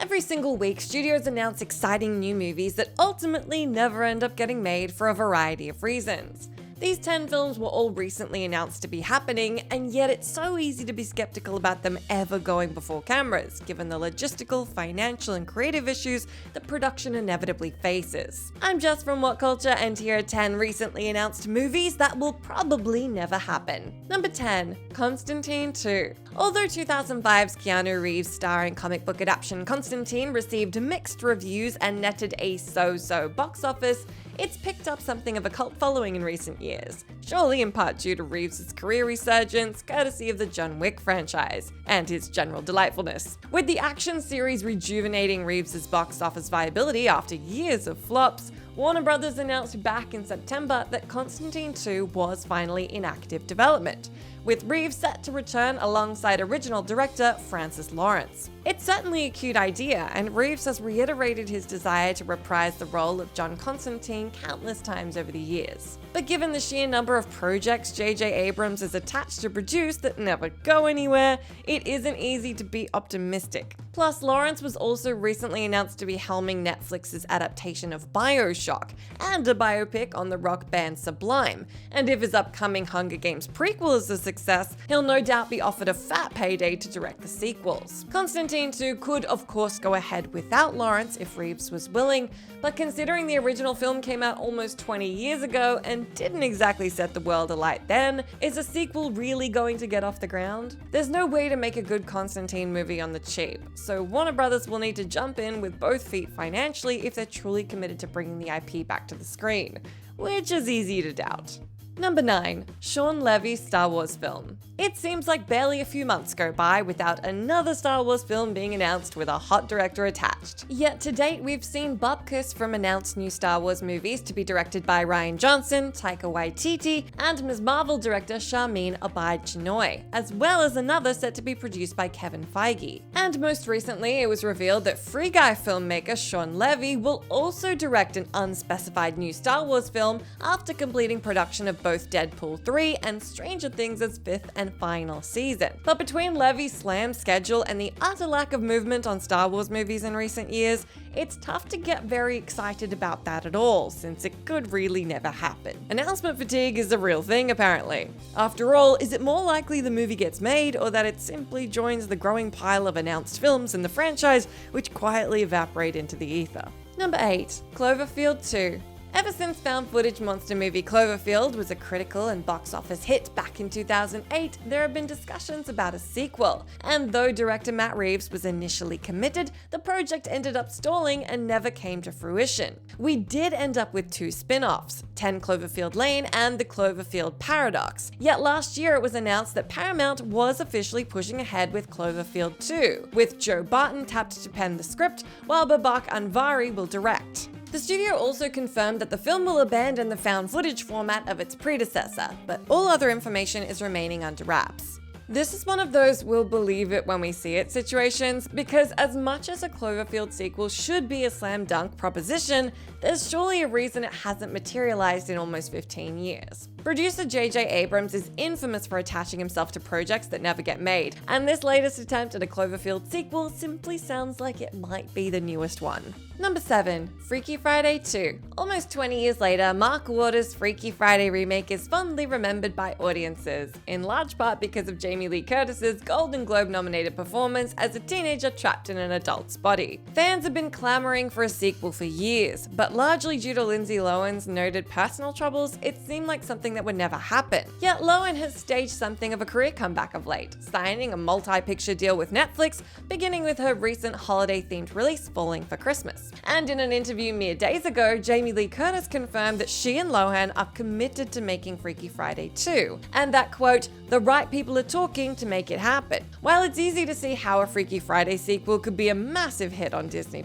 Every single week, studios announce exciting new movies that ultimately never end up getting made for a variety of reasons. These 10 films were all recently announced to be happening, and yet it's so easy to be skeptical about them ever going before cameras, given the logistical, financial, and creative issues that production inevitably faces. I'm Jess from What Culture, and here are 10 recently announced movies that will probably never happen. Number 10. Constantine 2. Although 2005's Keanu Reeves starring comic book adaptation Constantine received mixed reviews and netted a so-so box office, it's picked up something of a cult following in recent years, surely in part due to Reeves' career resurgence, courtesy of the John Wick franchise, and his general delightfulness. With the action series rejuvenating Reeves' box office viability after years of flops, Warner Bros. Announced back in September that Constantine 2 was finally in active development, with Reeves set to return alongside original director Francis Lawrence. It's certainly a cute idea, and Reeves has reiterated his desire to reprise the role of John Constantine countless times over the years. But given the sheer number of projects J.J. Abrams is attached to produce that never go anywhere, it isn't easy to be optimistic. Plus, Lawrence was also recently announced to be helming Netflix's adaptation of BioShock, and a biopic on the rock band Sublime, and if his upcoming Hunger Games prequel is a success, he'll no doubt be offered a fat payday to direct the sequels. Constantine 2 could of course go ahead without Lawrence if Reeves was willing, but considering the original film came out almost 20 years ago and didn't exactly set the world alight then, is a sequel really going to get off the ground? There's no way to make a good Constantine movie on the cheap, so Warner Bros. Will need to jump in with both feet financially if they're truly committed to bringing the IP back to the screen, which is easy to doubt. Number 9. Shawn Levy's Star Wars film. It seems like barely a few months go by without another Star Wars film being announced with a hot director attached. Yet to date, we've seen bupkis from announced new Star Wars movies to be directed by Rian Johnson, Taika Waititi, and Ms. Marvel director Sharmeen Obaid-Chinoy, as well as another set to be produced by Kevin Feige. And most recently, it was revealed that Free Guy filmmaker Shawn Levy will also direct an unspecified new Star Wars film after completing production of both Deadpool 3 and Stranger Things' 5th and final season. But between Levy's slammed schedule and the utter lack of movement on Star Wars movies in recent years, it's tough to get very excited about that at all, since it could really never happen. Announcement fatigue is a real thing, apparently. After all, is it more likely the movie gets made, or that it simply joins the growing pile of announced films in the franchise which quietly evaporate into the ether? Number 8. Cloverfield 2. Ever since found footage monster movie Cloverfield was a critical and box office hit back in 2008, there have been discussions about a sequel, and though director Matt Reeves was initially committed, the project ended up stalling and never came to fruition. We did end up with 2 spin-offs, 10 Cloverfield Lane and the Cloverfield Paradox, yet last year it was announced that Paramount was officially pushing ahead with Cloverfield 2, with Joe Barton tapped to pen the script, while Babak Anvari will direct. The studio also confirmed that the film will abandon the found footage format of its predecessor, but all other information is remaining under wraps. This is one of those we'll believe it when we see it situations, because as much as a Cloverfield sequel should be a slam dunk proposition, there's surely a reason it hasn't materialized in almost 15 years. Producer J.J. Abrams is infamous for attaching himself to projects that never get made, and this latest attempt at a Cloverfield sequel simply sounds like it might be the newest one. Number 7. Freaky Friday 2. Almost 20 years later, Mark Wahlberg's Freaky Friday remake is fondly remembered by audiences, in large part because of Jamie Lee Curtis's Golden Globe-nominated performance as a teenager trapped in an adult's body. Fans have been clamoring for a sequel for years, but largely due to Lindsay Lohan's noted personal troubles, it seemed like something that would never happen. Yet Lohan has staged something of a career comeback of late, signing a multi-picture deal with Netflix, beginning with her recent holiday-themed release, Falling for Christmas. And in an interview mere days ago, Jamie Lee Curtis confirmed that she and Lohan are committed to making Freaky Friday 2, and that, quote, "the right people are talking to make it happen." While it's easy to see how a Freaky Friday sequel could be a massive hit on Disney+,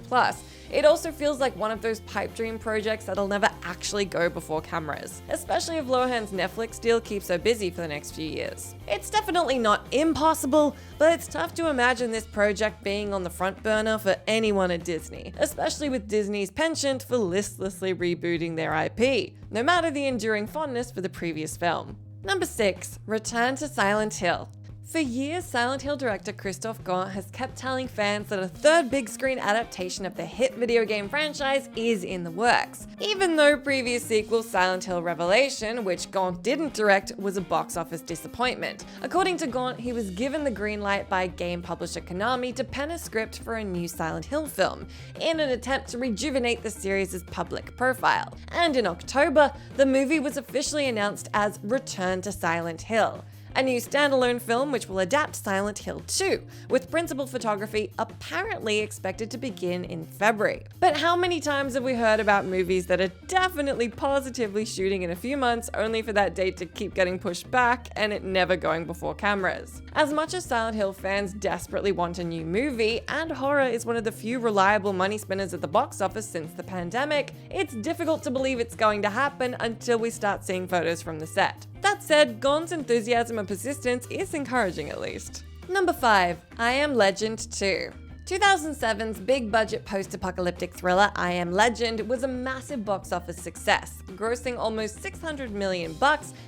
it also feels like one of those pipe dream projects that'll never actually go before cameras, especially if Lohan's Netflix deal keeps her busy for the next few years. It's definitely not impossible, but it's tough to imagine this project being on the front burner for anyone at Disney, especially with Disney's penchant for listlessly rebooting their IP, no matter the enduring fondness for the previous film. Number 6. Return to Silent Hill. For years, Silent Hill director Christophe Gaunt has kept telling fans that a third big screen adaptation of the hit video game franchise is in the works, even though previous sequel Silent Hill Revelation, which Gaunt didn't direct, was a box office disappointment. According to Gaunt, he was given the green light by game publisher Konami to pen a script for a new Silent Hill film, in an attempt to rejuvenate the series' public profile. And in October, the movie was officially announced as Return to Silent Hill, a new standalone film which will adapt Silent Hill 2, with principal photography apparently expected to begin in February. But how many times have we heard about movies that are definitely positively shooting in a few months only for that date to keep getting pushed back and it never going before cameras? As much as Silent Hill fans desperately want a new movie, and horror is one of the few reliable money spinners at the box office since the pandemic, it's difficult to believe it's going to happen until we start seeing photos from the set. That said, Gaunt's enthusiasm and persistence is encouraging at least. Number 5. I Am Legend 2. 2007's big-budget post-apocalyptic thriller I Am Legend was a massive box office success, grossing almost $600 million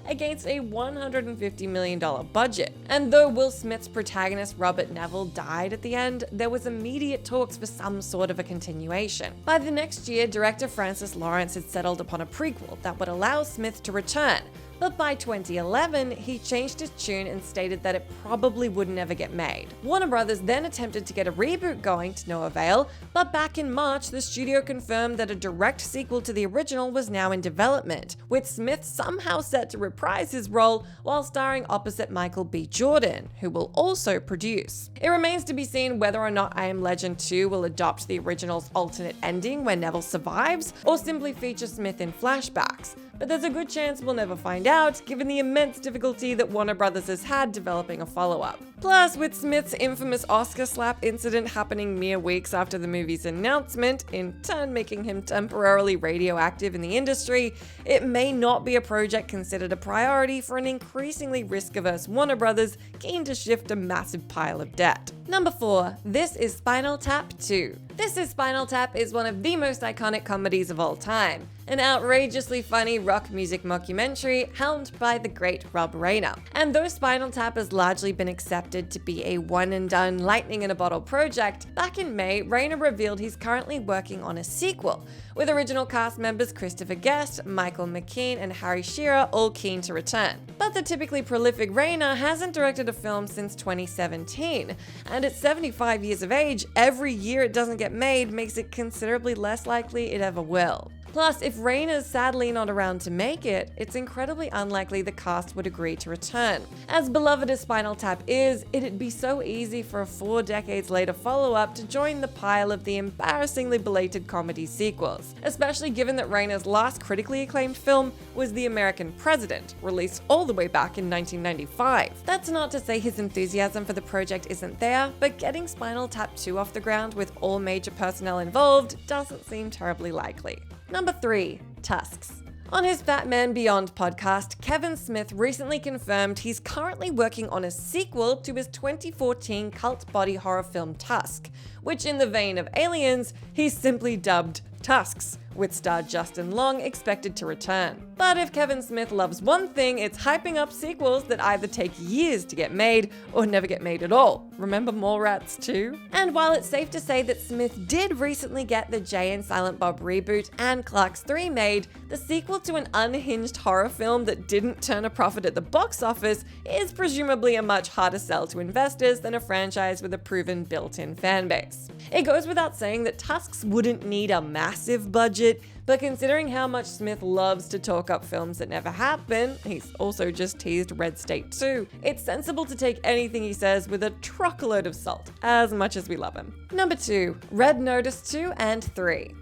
against a $150 million budget. And though Will Smith's protagonist Robert Neville died at the end, there was immediate talks for some sort of a continuation. By the next year, director Francis Lawrence had settled upon a prequel that would allow Smith to return. But by 2011, he changed his tune and stated that it probably would never get made. Warner Brothers then attempted to get a reboot going to no avail, but back in March, the studio confirmed that a direct sequel to the original was now in development, with Smith somehow set to reprise his role while starring opposite Michael B. Jordan, who will also produce. It remains to be seen whether or not I Am Legend 2 will adopt the original's alternate ending where Neville survives, or simply feature Smith in flashbacks. But there's a good chance we'll never find out, given the immense difficulty that Warner Brothers has had developing a follow-up. Plus, with Smith's infamous Oscar slap incident happening mere weeks after the movie's announcement, in turn making him temporarily radioactive in the industry, it may not be a project considered a priority for an increasingly risk-averse Warner Brothers keen to shift a massive pile of debt. Number 4. This is Spinal Tap 2. This is Spinal Tap is one of the most iconic comedies of all time, an outrageously funny rock music mockumentary helmed by the great Rob Reiner. And though Spinal Tap has largely been accepted to be a one-and-done lightning-in-a-bottle project, back in May, Reiner revealed he's currently working on a sequel, with original cast members Christopher Guest, Michael McKean, and Harry Shearer all keen to return. But the typically prolific Reiner hasn't directed a film since 2017, and at 75 years of age, every year it doesn't get made makes it considerably less likely it ever will. Plus, if Reiner's sadly not around to make it, it's incredibly unlikely the cast would agree to return. As beloved as Spinal Tap is, it'd be so easy for a 4 decades later follow-up to join the pile of the embarrassingly belated comedy sequels, especially given that Reiner's last critically acclaimed film was The American President, released all the way back in 1995. That's not to say his enthusiasm for the project isn't there, but getting Spinal Tap 2 off the ground with all major personnel involved doesn't seem terribly likely. Number 3. TUSKS. On his Batman Beyond podcast, Kevin Smith recently confirmed he's currently working on a sequel to his 2014 cult body horror film Tusk, which in the vein of Aliens, he's simply dubbed TUSKS, with star Justin Long expected to return. But if Kevin Smith loves one thing, it's hyping up sequels that either take years to get made or never get made at all. Remember Mallrats 2? And while it's safe to say that Smith did recently get the Jay and Silent Bob reboot and Clerks 3 made, the sequel to an unhinged horror film that didn't turn a profit at the box office is presumably a much harder sell to investors than a franchise with a proven built-in fan base. It goes without saying that TUSKS wouldn't need a massive budget, but considering how much Smith loves to talk up films that never happen, he's also just teased Red State 2, it's sensible to take anything he says with a truckload of salt, as much as we love him. Number 2. Red Notice 2 and 3.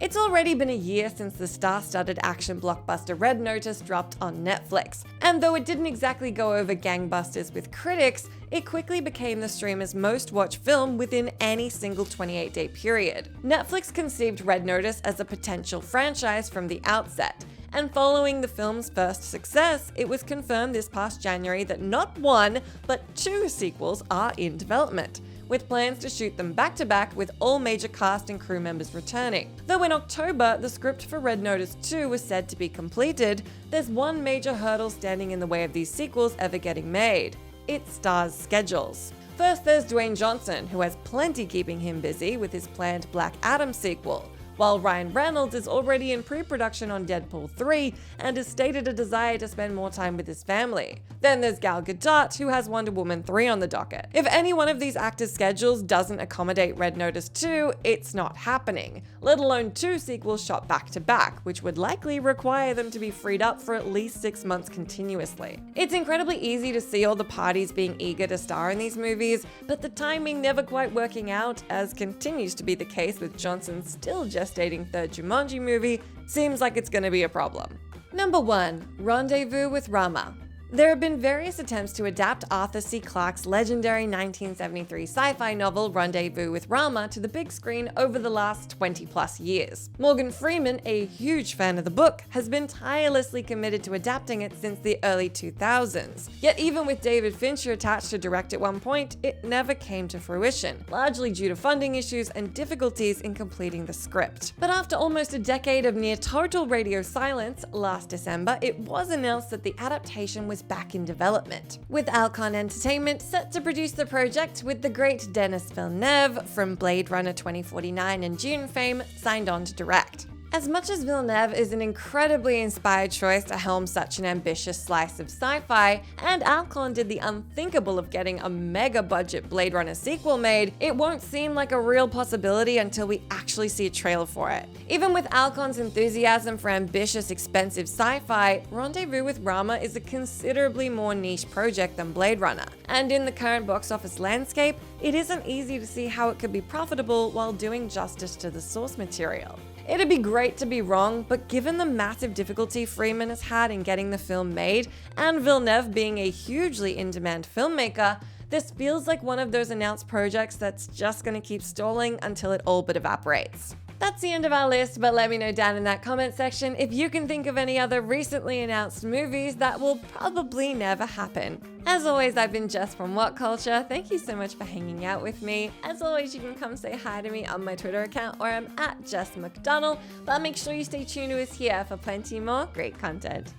It's already been a year since the star-studded action blockbuster Red Notice dropped on Netflix, and though it didn't exactly go over gangbusters with critics, it quickly became the streamer's most-watched film within any single 28-day period. Netflix conceived Red Notice as a potential franchise from the outset, and following the film's first success, it was confirmed this past January that not 1, but 2 sequels are in development, with plans to shoot them back-to-back with all major cast and crew members returning. Though in October, the script for Red Notice 2 was said to be completed, there's one major hurdle standing in the way of these sequels ever getting made. its stars' schedules. First, there's Dwayne Johnson, who has plenty keeping him busy with his planned Black Adam sequel, while Ryan Reynolds is already in pre-production on Deadpool 3 and has stated a desire to spend more time with his family. Then there's Gal Gadot, who has Wonder Woman 3 on the docket. If any one of these actors' schedules doesn't accommodate Red Notice 2, it's not happening, let alone 2 sequels shot back to back, which would likely require them to be freed up for at least 6 months continuously. It's incredibly easy to see all the parties being eager to star in these movies, but the timing never quite working out, as continues to be the case with Johnson still gestating third Jumanji movie, seems like it's gonna be a problem. Number 1. Rendezvous with Rama. There have been various attempts to adapt Arthur C. Clarke's legendary 1973 sci-fi novel Rendezvous with Rama to the big screen over the last 20+ years. Morgan Freeman, a huge fan of the book, has been tirelessly committed to adapting it since the early 2000s. Yet even with David Fincher attached to direct at one point, it never came to fruition, largely due to funding issues and difficulties in completing the script. But after almost a decade of near total radio silence, last December, it was announced that the adaptation was back in development, with Alcon Entertainment set to produce the project with the great Denis Villeneuve from Blade Runner 2049 and Dune fame signed on to direct. As much as Villeneuve is an incredibly inspired choice to helm such an ambitious slice of sci-fi, and Alcon did the unthinkable of getting a mega-budget Blade Runner sequel made, it won't seem like a real possibility until we actually see a trailer for it. Even with Alcon's enthusiasm for ambitious, expensive sci-fi, Rendezvous with Rama is a considerably more niche project than Blade Runner, and in the current box office landscape, it isn't easy to see how it could be profitable while doing justice to the source material. It'd be great to be wrong, but given the massive difficulty Freeman has had in getting the film made, and Villeneuve being a hugely in-demand filmmaker, this feels like one of those announced projects that's just gonna keep stalling until it all but evaporates. That's the end of our list, but let me know down in that comment section if you can think of any other recently announced movies that will probably never happen. As always, I've been Jess from What Culture. Thank you so much for hanging out with me. As always, you can come say hi to me on my Twitter account, or I'm at Jess McDonald, but make sure you stay tuned to us here for plenty more great content.